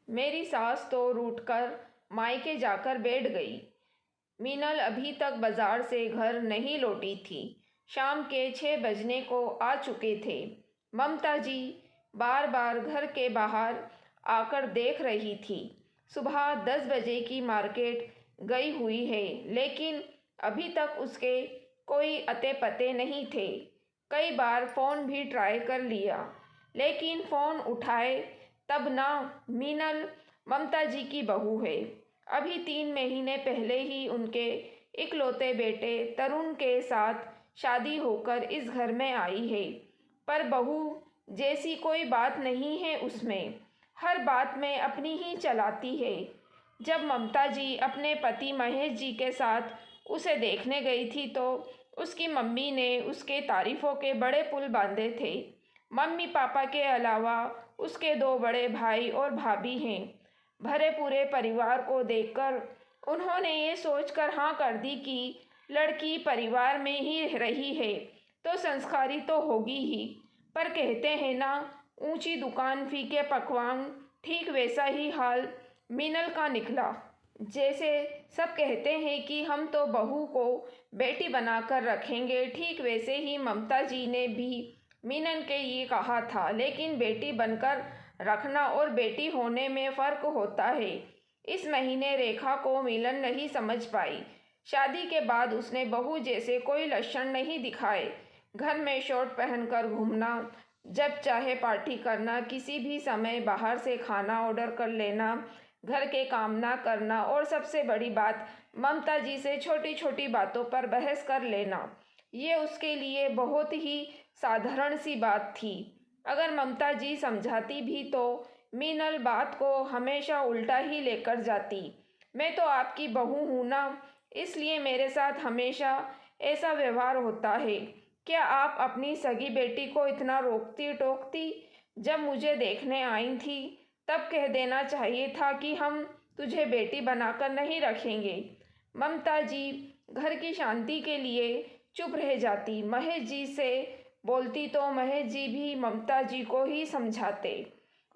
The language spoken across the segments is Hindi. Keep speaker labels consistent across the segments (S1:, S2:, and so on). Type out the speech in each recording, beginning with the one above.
S1: मेरी सास तो रूठकर मायके जाकर बैठ गई। मीनल अभी तक बाजार से घर नहीं लौटी थी। शाम के 6 बजने को आ चुके थे। ममता जी बार बार घर के बाहर आकर देख रही थी। सुबह 10 बजे की मार्केट गई हुई है, लेकिन अभी तक उसके कोई अते पते नहीं थे। कई बार फ़ोन भी ट्राई कर लिया, लेकिन फ़ोन उठाए तब ना। मीनल ममता जी की बहू है। अभी 3 महीने पहले ही उनके इकलौते बेटे तरुण के साथ शादी होकर इस घर में आई है। पर बहू जैसी कोई बात नहीं है उसमें। हर बात में अपनी ही चलाती है। जब ममता जी अपने पति महेश जी के साथ उसे देखने गई थी तो उसकी मम्मी ने उसके तारीफ़ों के बड़े पुल बांधे थे। मम्मी पापा के अलावा उसके 2 बड़े भाई और भाभी हैं। भरे पूरे परिवार को देखकर उन्होंने ये सोचकर हाँ कर दी कि लड़की परिवार में ही रही है तो संस्कारी तो होगी ही। पर कहते हैं ना, ऊंची दुकान फीके पकवान, ठीक वैसा ही हाल मीनल का निकला। जैसे सब कहते हैं कि हम तो बहू को बेटी बनाकर रखेंगे, ठीक वैसे ही ममता जी ने भी मीनल के ये कहा था। लेकिन बेटी बनकर रखना और बेटी होने में फ़र्क होता है। इस महीने रेखा को मिलन नहीं समझ पाई। शादी के बाद उसने बहू जैसे कोई लक्षण नहीं दिखाए। घर में शॉर्ट पहनकर घूमना, जब चाहे पार्टी करना, किसी भी समय बाहर से खाना ऑर्डर कर लेना, घर के काम ना करना और सबसे बड़ी बात ममता जी से छोटी छोटी बातों पर बहस कर लेना, ये उसके लिए बहुत ही साधारण सी बात थी। अगर ममता जी समझाती भी तो मीनल बात को हमेशा उल्टा ही लेकर जाती। मैं तो आपकी बहू हूँ ना, इसलिए मेरे साथ हमेशा ऐसा व्यवहार होता है। क्या आप अपनी सगी बेटी को इतना रोकती टोकती? जब मुझे देखने आई थी तब कह देना चाहिए था कि हम तुझे बेटी बनाकर नहीं रखेंगे। ममता जी घर की शांति के लिए चुप रह जाती। महेश जी से बोलती तो महेश जी भी ममता जी को ही समझाते।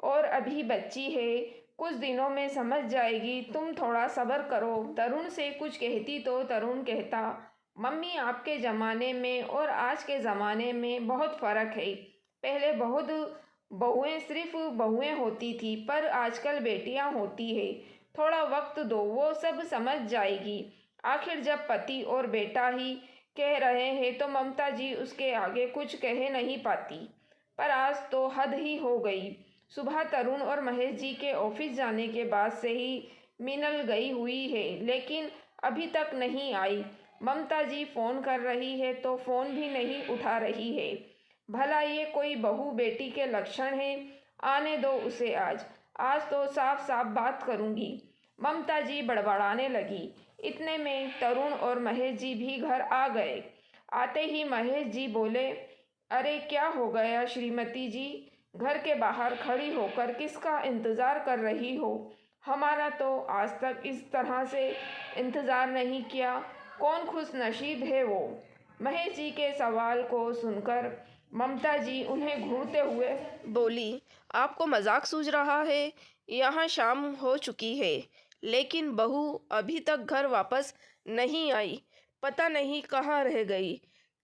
S1: और अभी बच्ची है, कुछ दिनों में समझ जाएगी, तुम थोड़ा सब्र करो। तरुण से कुछ कहती तो तरुण कहता, मम्मी आपके ज़माने में और आज के ज़माने में बहुत फ़र्क है। पहले बहुत बहुएं सिर्फ बहुएं होती थी, पर आजकल बेटियां होती है। थोड़ा वक्त दो, वो सब समझ जाएगी। आखिर जब पति और बेटा ही कह रहे हैं तो ममता जी उसके आगे कुछ कह नहीं पाती। पर आज तो हद ही हो गई। सुबह तरुण और महेश जी के ऑफिस जाने के बाद से ही मीनल गई हुई है, लेकिन अभी तक नहीं आई। ममता जी फ़ोन कर रही है तो फ़ोन भी नहीं उठा रही है। भला ये कोई बहू बेटी के लक्षण हैं? आने दो उसे आज। आज तो साफ साफ बात करूँगी। ममता जी बड़बड़ाने लगी। इतने में तरुण और महेश जी भी घर आ गए। आते ही महेश जी बोले, अरे क्या हो गया श्रीमती जी? घर के बाहर खड़ी होकर किसका इंतज़ार कर रही हो? हमारा तो आज तक इस तरह से इंतज़ार नहीं किया। कौन खुश नसीब है वो? महेश जी के सवाल को सुनकर ममता जी उन्हें घूरते हुए बोली, आपको मजाक सूझ रहा है? यहाँ शाम हो चुकी है, लेकिन बहू अभी तक घर वापस नहीं आई। पता नहीं कहाँ रह गई।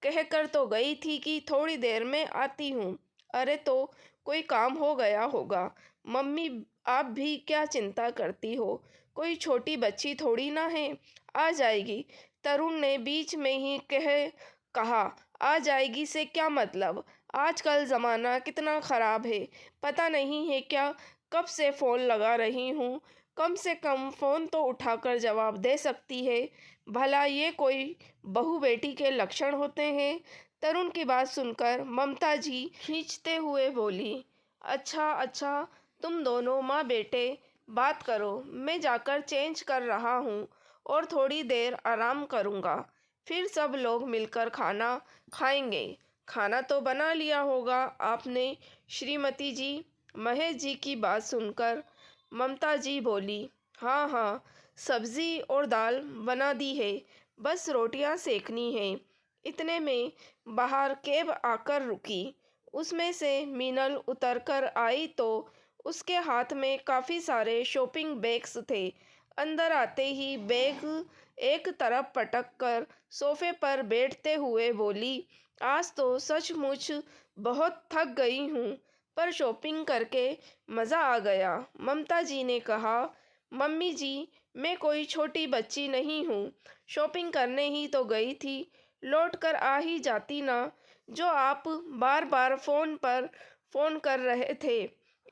S1: कहकर तो गई थी कि थोड़ी देर में आती हूँ। अरे तो कोई काम हो गया होगा। मम्मी आप भी क्या चिंता करती हो? कोई छोटी बच्ची थोड़ी ना है, आ जाएगी। तरुण ने बीच में ही कहा, आ जाएगी से क्या मतलब? आजकल ज़माना कितना ख़राब है, पता नहीं है क्या? कब से फ़ोन लगा रही हूँ, कम से कम फ़ोन तो उठाकर जवाब दे सकती है। भला ये कोई बहू बेटी के लक्षण होते हैं? तरुण की बात सुनकर ममता जी खींचते हुए बोली, अच्छा अच्छा, तुम दोनों माँ बेटे बात करो। मैं जाकर चेंज कर रहा हूँ और थोड़ी देर आराम करूँगा। फिर सब लोग मिलकर खाना खाएंगे। खाना तो बना लिया होगा आपने श्रीमती जी? महेश जी की बात सुनकर ममता जी बोली, हाँ हाँ, सब्ज़ी और दाल बना दी है, बस रोटियां सेकनी हैं। इतने में बाहर कैब आकर रुकी। उसमें से मीनल उतरकर आई तो उसके हाथ में काफ़ी सारे शॉपिंग बैग्स थे। अंदर आते ही बैग एक तरफ पटक कर सोफे पर बैठते हुए बोली, आज तो सचमुच बहुत थक गई हूँ, पर शॉपिंग करके मज़ा आ गया। ममता जी ने कहा, मम्मी जी, मैं कोई छोटी बच्ची नहीं हूँ, शॉपिंग करने ही तो गई थी, लौट कर आ ही जाती ना। जो आप बार बार फ़ोन पर फ़ोन कर रहे थे,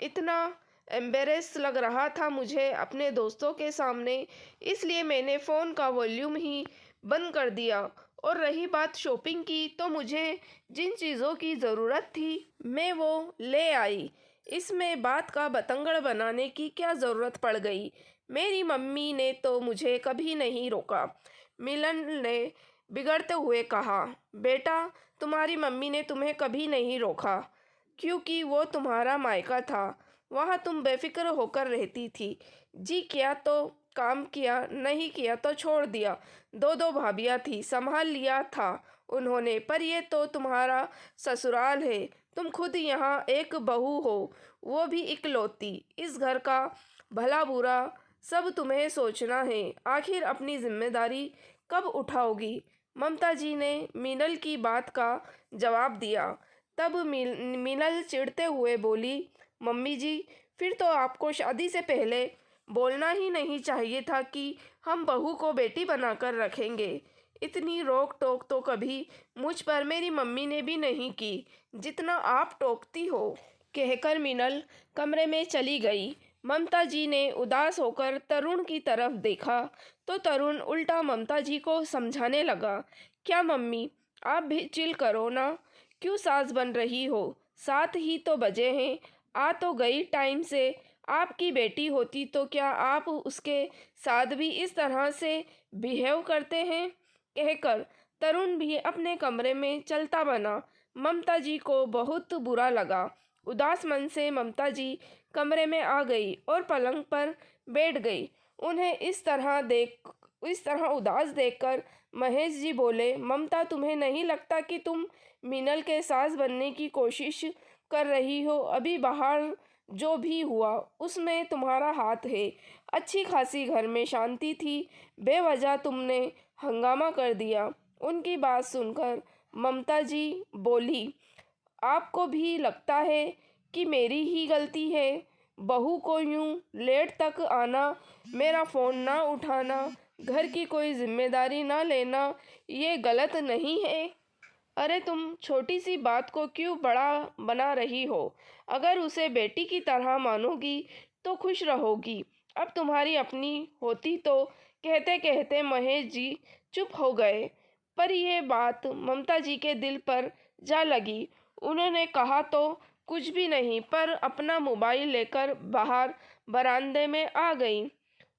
S1: इतना एम्बेरेस लग रहा था मुझे अपने दोस्तों के सामने, इसलिए मैंने फ़ोन का वॉल्यूम ही बंद कर दिया। और रही बात शॉपिंग की, तो मुझे जिन चीज़ों की ज़रूरत थी मैं वो ले आई। इसमें बात का बतंगड़ बनाने की क्या ज़रूरत पड़ गई? मेरी मम्मी ने तो मुझे कभी नहीं रोका। मिलन ने बिगड़ते हुए कहा, बेटा, तुम्हारी मम्मी ने तुम्हें कभी नहीं रोका, क्योंकि वो तुम्हारा मायका था। वहाँ तुम बेफिक्र होकर रहती थी। जी किया तो काम किया, नहीं किया तो छोड़ दिया। दो दो भाभियाँ थी, संभाल लिया था उन्होंने। पर ये तो तुम्हारा ससुराल है, तुम खुद यहाँ एक बहू हो, वो भी इकलौती। इस घर का भला बुरा सब तुम्हें सोचना है। आखिर अपनी जिम्मेदारी कब उठाओगी? ममता जी ने मीनल की बात का जवाब दिया। तब मीनल चिढ़ते हुए बोली, मम्मी जी, फिर तो आपको शादी से पहले बोलना ही नहीं चाहिए था कि हम बहू को बेटी बनाकर रखेंगे। इतनी रोक टोक तो कभी मुझ पर मेरी मम्मी ने भी नहीं की जितना आप टोकती हो, कहकर मीनल कमरे में चली गई। ममता जी ने उदास होकर तरुण की तरफ देखा तो तरुण उल्टा ममता जी को समझाने लगा, क्या मम्मी, आप भी चिल करो ना, क्यों सास बन रही हो? 7 ही तो बजे हैं, आ तो गई टाइम से। आपकी बेटी होती तो क्या आप उसके साथ भी इस तरह से बिहेव करते हैं? कहकर तरुण भी अपने कमरे में चलता बना। ममता जी को बहुत बुरा लगा। उदास मन से ममता जी कमरे में आ गई और पलंग पर बैठ गई। उन्हें इस तरह उदास देखकर महेश जी बोले, ममता, तुम्हें नहीं लगता कि तुम मीनल के सास बनने की कोशिश कर रही हो? अभी बाहर जो भी हुआ उसमें तुम्हारा हाथ है। अच्छी खासी घर में शांति थी, बेवजह तुमने हंगामा कर दिया। उनकी बात सुनकर ममता जी बोली, आपको भी लगता है कि मेरी ही गलती है? बहू को यूं लेट तक आना, मेरा फ़ोन ना उठाना, घर की कोई जिम्मेदारी ना लेना, ये गलत नहीं है? अरे तुम छोटी सी बात को क्यों बड़ा बना रही हो? अगर उसे बेटी की तरह मानोगी तो खुश रहोगी। अब तुम्हारी अपनी होती तो, कहते कहते महेश जी चुप हो गए। पर यह बात ममता जी के दिल पर जा लगी। उन्होंने कहा तो कुछ भी नहीं, पर अपना मोबाइल लेकर बाहर बरामदे में आ गई।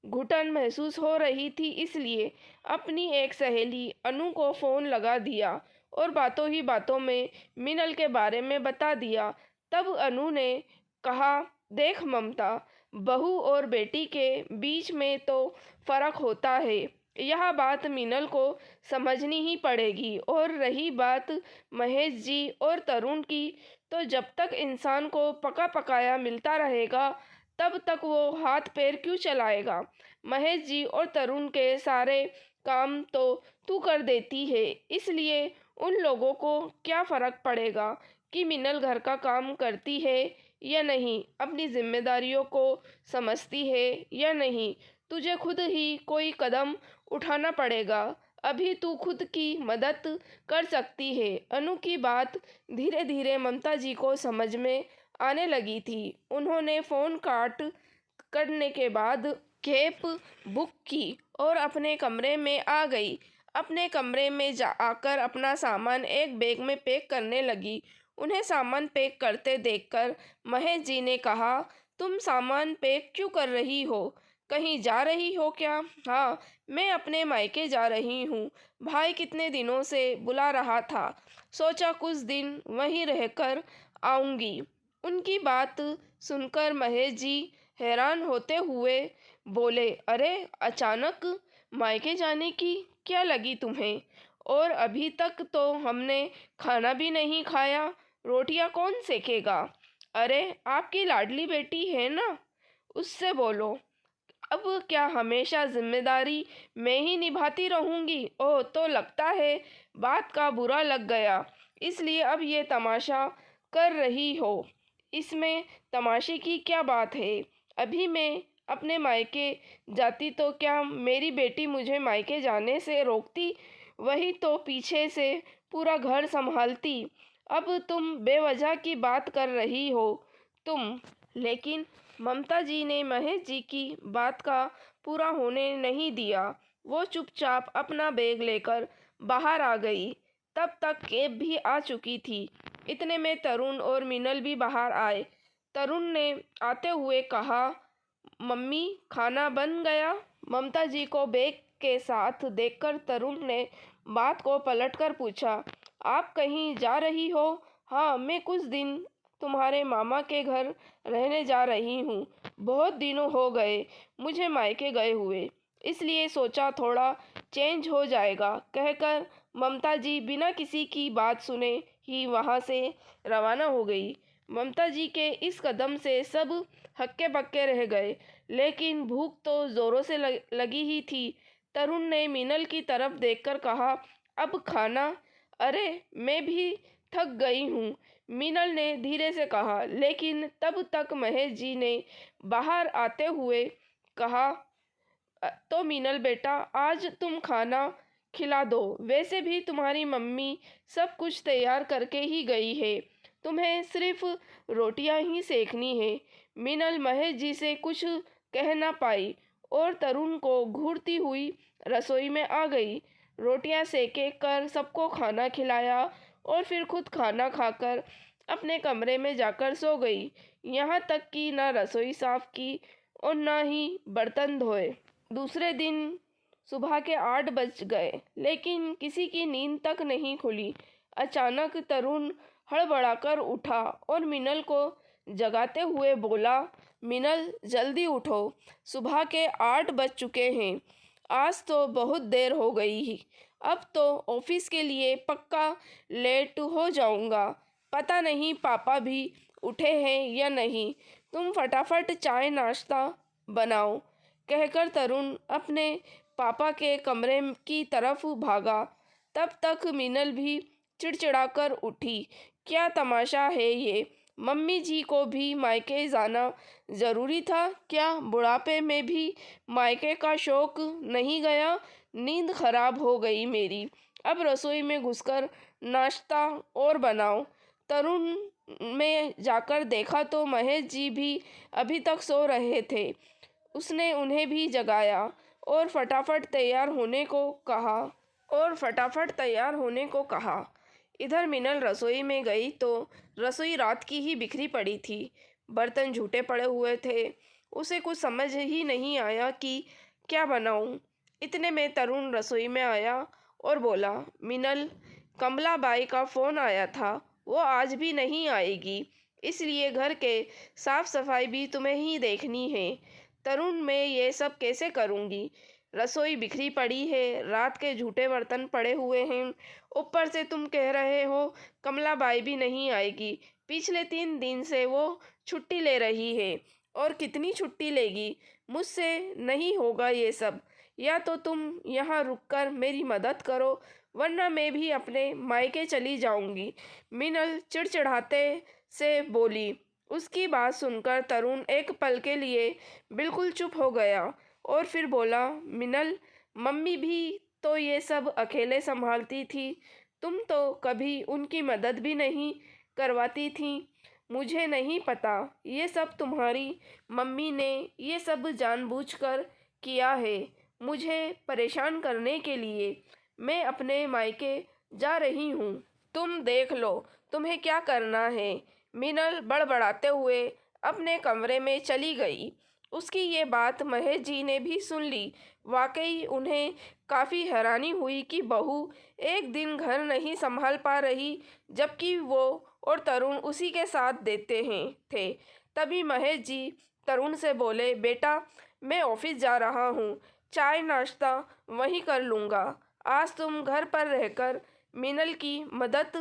S1: घुटन महसूस हो रही थी, इसलिए अपनी एक सहेली अनु को फ़ोन लगा दिया और बातों ही बातों में मिनल के बारे में बता दिया। तब अनु ने कहा, देख ममता, बहू और बेटी के बीच में तो फ़र्क होता है, यह बात मिनल को समझनी ही पड़ेगी। और रही बात महेश जी और तरुण की, तो जब तक इंसान को पका पकाया मिलता रहेगा तब तक वो हाथ पैर क्यों चलाएगा? महेश जी और तरुण के सारे काम तो तू कर देती है, इसलिए उन लोगों को क्या फ़र्क पड़ेगा कि मिनल घर का काम करती है या नहीं, अपनी जिम्मेदारियों को समझती है या नहीं। तुझे खुद ही कोई कदम उठाना पड़ेगा। अभी तू खुद की मदद कर सकती है। अनु की बात धीरे धीरे ममता जी को समझ में आने लगी थी। उन्होंने फ़ोन करने के बाद कैब बुक की और अपने कमरे में आ गई। अपने कमरे में आकर अपना सामान एक बैग में पैक करने लगी। उन्हें सामान पैक करते देखकर महेश जी ने कहा, तुम सामान पैक क्यों कर रही हो? कहीं जा रही हो क्या? हाँ, मैं अपने मायके जा रही हूँ। भाई कितने दिनों से बुला रहा था, सोचा कुछ दिन वहीं रहकर आऊँगी। उनकी बात सुनकर महेश जी हैरान होते हुए बोले, अरे अचानक मायके जाने की क्या लगी तुम्हें? और अभी तक तो हमने खाना भी नहीं खाया, रोटियां कौन सेकेगा?
S2: अरे आपकी लाडली बेटी है ना, उससे बोलो। अब क्या हमेशा जिम्मेदारी मैं ही निभाती रहूंगी? ओह, तो लगता है बात का बुरा लग गया, इसलिए अब ये तमाशा कर रही हो। इसमें तमाशे की क्या बात है? अभी मैं अपने मायके जाती तो क्या मेरी बेटी मुझे मायके जाने से रोकती? वही तो पीछे से पूरा घर संभालती। अब तुम बेवजह की बात कर रही हो तुम। लेकिन ममता जी ने महेश जी की बात का पूरा होने नहीं दिया। वो चुपचाप अपना बैग लेकर बाहर आ गई। तब तक कैब भी आ चुकी थी। इतने में तरुण और मिनल भी बाहर आए। तरुण ने आते हुए कहा, मम्मी खाना बन गया? ममता जी को बैग के साथ देखकर तरुण ने बात को पलटकर पूछा, आप कहीं जा रही हो? हाँ, मैं कुछ दिन तुम्हारे मामा के घर रहने जा रही हूँ। बहुत दिनों हो गए मुझे मायके गए हुए, इसलिए सोचा थोड़ा चेंज हो जाएगा, कहकर ममता जी बिना किसी की बात सुने ही वहाँ से रवाना हो गई। ममता जी के इस कदम से सब हक्के बक्के रह गए, लेकिन भूख तो जोरों से लगी ही थी। तरुण ने मीनल की तरफ देखकर कहा, अब खाना? अरे मैं भी थक गई हूँ, मीनल ने धीरे से कहा। लेकिन तब तक महेश जी ने बाहर आते हुए कहा, तो मीनल बेटा आज तुम खाना खिला दो। वैसे भी तुम्हारी मम्मी सब कुछ तैयार करके ही गई है, तुम्हें सिर्फ रोटियां ही सेकनी है। मीनल महेश जी से कुछ कह ना पाई और तरुण को घूरती हुई रसोई में आ गई। रोटियां सेके कर सबको खाना खिलाया और फिर खुद खाना खाकर अपने कमरे में जाकर सो गई। यहाँ तक कि न रसोई साफ की और न ही बर्तन धोए। दूसरे दिन सुबह के 8 बज गए, लेकिन किसी की नींद तक नहीं खुली। अचानक तरुण हड़बड़ाकर उठा और मिनल को जगाते हुए बोला, मिनल जल्दी उठो, सुबह के 8 बज चुके हैं। आज तो बहुत देर हो गई, अब तो ऑफिस के लिए पक्का लेट हो जाऊंगा। पता नहीं पापा भी उठे हैं या नहीं। तुम फटाफट चाय नाश्ता बनाओ, कहकर तरुण अपने पापा के कमरे की तरफ भागा। तब तक मिनल भी चिड़चिड़ाकर उठी। क्या तमाशा है ये? मम्मी जी को भी मायके जाना जरूरी था क्या? बुढ़ापे में भी मायके का शौक नहीं गया? नींद खराब हो गई मेरी। अब रसोई में घुसकर नाश्ता और बनाओ। तरुण में जाकर देखा तो महेश जी भी अभी तक सो रहे थे। उसने उन्हें भी जगाया और फटाफट तैयार होने को कहा। इधर मिनल रसोई में गई तो रसोई रात की ही बिखरी पड़ी थी। बर्तन झूठे पड़े हुए थे। उसे कुछ समझ ही नहीं आया कि क्या बनाऊं। इतने में तरुण रसोई में आया और बोला, मिनल, कमला बाई का फ़ोन आया था, वो आज भी नहीं आएगी, इसलिए घर के साफ सफाई भी तुम्हें ही देखनी है। तरुण, मैं ये सब कैसे करूँगी? रसोई बिखरी पड़ी है, रात के झूठे बर्तन पड़े हुए हैं, ऊपर से तुम कह रहे हो कमला बाई भी नहीं आएगी। पिछले 3 दिन से वो छुट्टी ले रही है, और कितनी छुट्टी लेगी? मुझसे नहीं होगा ये सब। या तो तुम यहाँ रुककर मेरी मदद करो, वरना मैं भी अपने मायके चली जाऊंगी, मिनल चिड़चिड़ाते से बोली। उसकी बात सुनकर तरुण एक पल के लिए बिल्कुल चुप हो गया और फिर बोला, मिनल, मम्मी भी तो ये सब अकेले संभालती थी, तुम तो कभी उनकी मदद भी नहीं करवाती थी। मुझे नहीं पता, ये सब तुम्हारी मम्मी ने ये सब जानबूझकर किया है, मुझे परेशान करने के लिए। मैं अपने मायके जा रही हूँ, तुम देख लो तुम्हें क्या करना है। मिनल बड़बड़ाते हुए अपने कमरे में चली गई। उसकी ये बात महेश जी ने भी सुन ली। वाकई उन्हें काफ़ी हैरानी हुई कि बहू एक दिन घर नहीं संभाल पा रही, जबकि वो और तरुण उसी के साथ देते हैं थे। तभी महेश जी तरुण से बोले, बेटा, मैं ऑफिस जा रहा हूँ, चाय नाश्ता वहीं कर लूँगा। आज तुम घर पर रहकर मिनल की मदद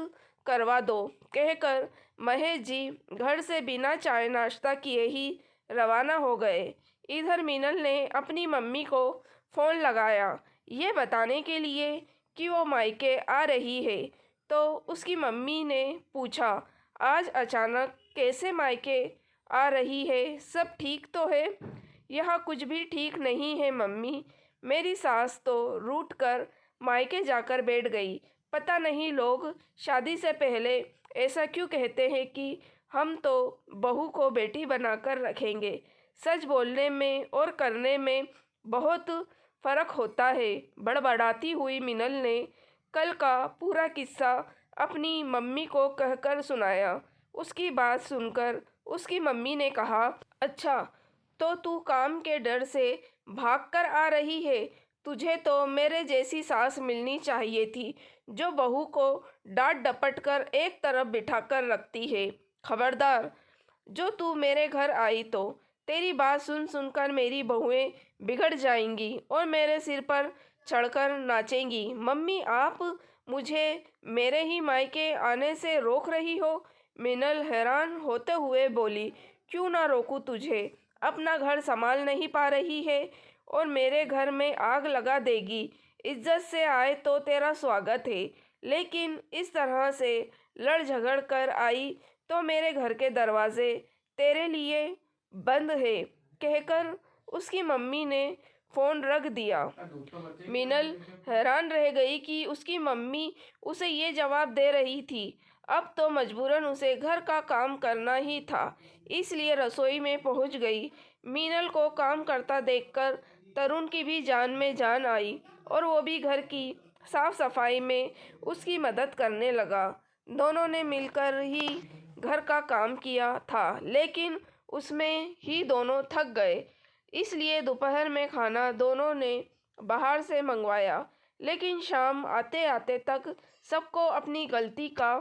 S2: करवा दो, कहकर महेश जी घर से बिना चाय नाश्ता किए ही रवाना हो गए। इधर मीनल ने अपनी मम्मी को फ़ोन लगाया ये बताने के लिए कि वो मायके आ रही है, तो उसकी मम्मी ने पूछा, आज अचानक कैसे मायके आ रही है, सब ठीक तो है? यह कुछ भी ठीक नहीं है मम्मी, मेरी सास तो रूठ कर मायके जाकर बैठ गई। पता नहीं लोग शादी से पहले ऐसा क्यों कहते हैं कि हम तो बहू को बेटी बनाकर रखेंगे। सच बोलने में और करने में बहुत फ़र्क होता है। बड़बड़ाती हुई मीनल ने कल का पूरा किस्सा अपनी मम्मी को कहकर सुनाया। उसकी बात सुनकर उसकी मम्मी ने कहा, अच्छा तो तू काम के डर से भागकर आ रही है। तुझे तो मेरे जैसी सास मिलनी चाहिए थी, जो बहू को डांट डपट कर एक तरफ बिठाकर रखती है। खबरदार, जो तू मेरे घर आई तो तेरी बात सुन सुनकर मेरी बहुएं बिगड़ जाएंगी और मेरे सिर पर चढ़कर नाचेंगी। मम्मी, आप मुझे मेरे ही मायके आने से रोक रही हो? मीनल हैरान होते हुए बोली, क्यों ना रोकूं तुझे? अपना घर संभाल नहीं पा रही है और मेरे घर में आग लगा देगी। इज्जत से आए तो तेरा स्वागत है, लेकिन इस तरह से लड़ झगड़ कर आई तो मेरे घर के दरवाजे तेरे लिए बंद है, कहकर उसकी मम्मी ने फ़ोन रख दिया। मीनल हैरान रह गई कि उसकी मम्मी उसे ये जवाब दे रही थी। अब तो मजबूरन उसे घर का काम करना ही था, इसलिए रसोई में पहुंच गई। मीनल को काम करता देखकर तरुण की भी जान में जान आई और वो भी घर की साफ सफाई में उसकी मदद करने लगा। दोनों ने मिलकर ही घर का काम किया था, लेकिन उसमें ही दोनों थक गए। इसलिए दोपहर में खाना दोनों ने बाहर से मंगवाया। लेकिन शाम आते आते तक सबको अपनी गलती का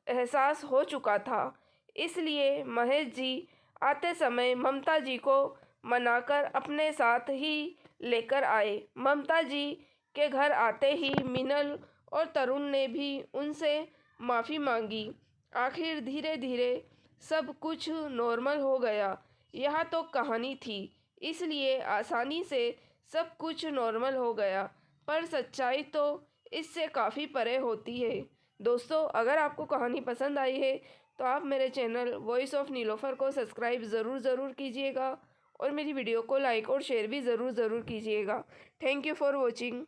S2: एहसास हो चुका था। इसलिए महेश जी आते समय ममता जी को मनाकर अपने साथ ही लेकर आए। ममता जी के घर आते ही मीनल और तरुण ने भी उनसे माफ़ी मांगी। आखिर धीरे धीरे सब कुछ नॉर्मल हो गया। यह तो कहानी थी, इसलिए आसानी से सब कुछ नॉर्मल हो गया, पर सच्चाई तो इससे काफ़ी परे होती है। दोस्तों, अगर आपको कहानी पसंद आई है तो आप मेरे चैनल वॉइस ऑफ नीलोफर को सब्सक्राइब ज़रूर कीजिएगा और मेरी वीडियो को लाइक और शेयर भी ज़रूर कीजिएगा। Thank you for watching.